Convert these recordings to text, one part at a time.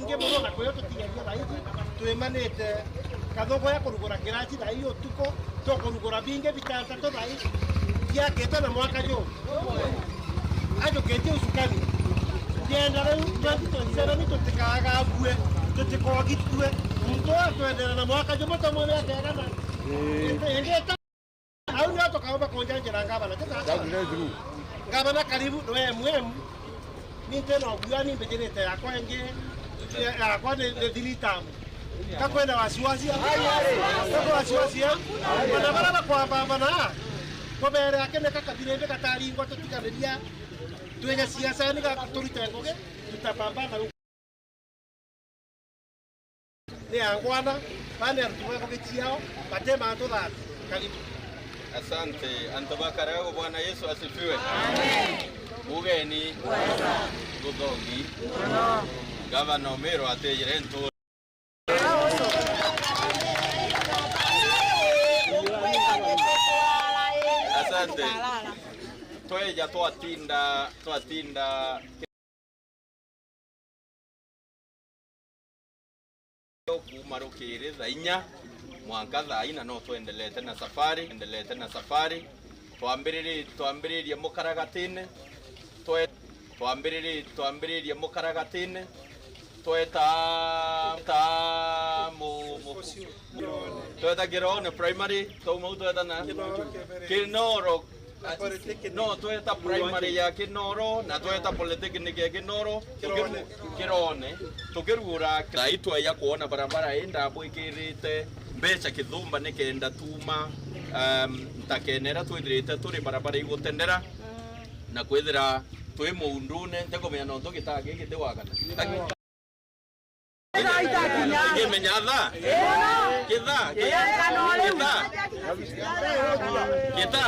binge muno na kweyo tutigeria thaici twimanite kathogo ya kurugura kiraci thai utuko tukurugura binge bitantatu thai kiakite na mwaka juu ajukite usukani ndienda riu 2027 tutikaga bue tutikogitue mtu twendera na mwaka juu muto mwene ategana ndeta au ndio tukaomba kunjanjira ngabana ngabana karibu we mwemu ni tena oguyani mbejirite yakwa ingi yakwa ni dilitamu kakwenda wasiwasi wasiwasi bana bana kwa bana kobere akene kakabirebe kataringwa tutikaniria twenya siasa ni gaturite ngoge tutapambana ni angwana bane tuwe kokichiao batema ando that karibu. Asante antobakarao. Bwana Yesu asifiwe. Amen. Mugeni weza Gudongi Gavana Omero atejere nto asante tweja twatinda kumarukire thainya mwanka thaina no twendelete na safari twambiririe mukaragatine twambiririe mukaragatine tweta Girone primary tweta na Kinoro no tweta primary ya Kinoro na tweta polytechnic ya Kinoro Girone tukirugura kaitwa ya kuona barabara enda bwikirite mbeca kithumba nikenda tuma takenera twithirite turi barabara igutendera na kwithira twi muundune ntekomenya no tugitagi gite wakana Kimenyatha kita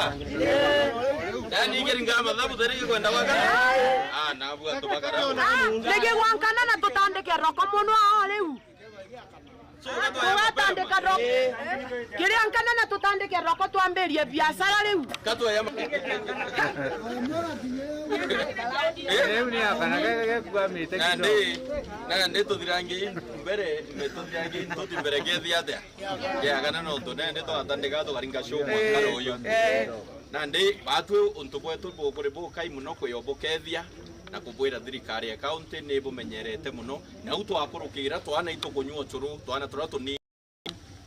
Dani ngeringa mathabu therege kwenda wakana nabu atubakara nige wankana na tutandike roko muno riu twatandika roko kiria nkana na tutandike roko twambirie biashara riu katwa ya ni akana gege kwa mite nande tuthirangi mbere metuthirangi tutimbere gethiathia ya kana no tunende twatandika tukaringa show mwakaro uyu nande batwe untu bwetu bukuri bukai muno kwiyobokethia na kubwira thirikari ya county ni bumenyerete muno na utwakurukira twana itukunywa turu twana turatu ni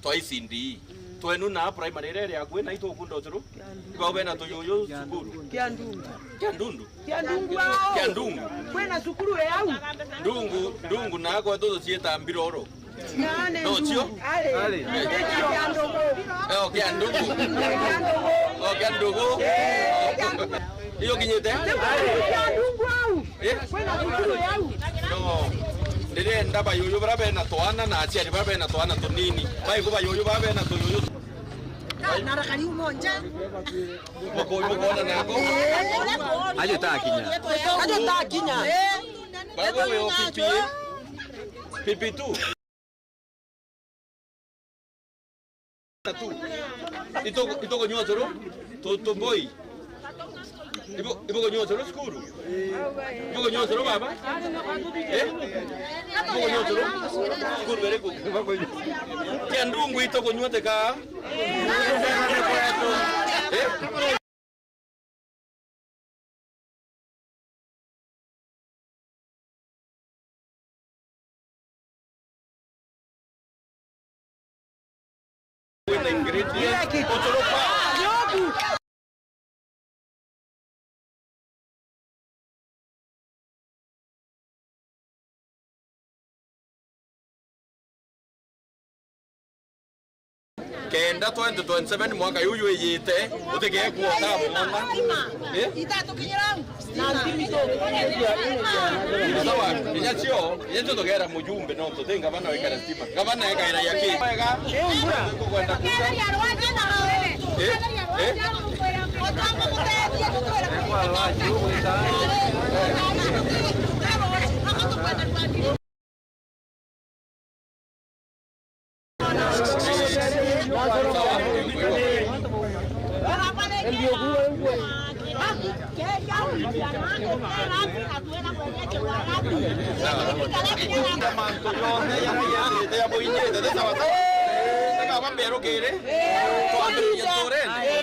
twa ICD twenu na primary rere ya kwena itukunda turu ibawe na toyoyo sukuru kiandundu kwena sukuru yau ndungu na kwa todo cieta mbiroro no cio kiandungu iyo kinyete ndenda bayoyo barabena twana na aciari barabena twana tunini baiko bayoyo barabena tuyoyo narakari umonja mukona nako ajo takinya bago yo pipi tu ito konywa toro to boy ibo konywa toro skuru ibo konywa toro baba ibo konywa toro skuru bere ku kiandungu ito konywa teka kenda 2027 mwaka yuyu yite utegeye kuota mwana sawa inyacho togera mujumbe no tutenga bana wekara stima gavana yakaira yake kwenda Manto yone ya ya muinye de sawa sawa. Teka ba pero kere. To amri yentore.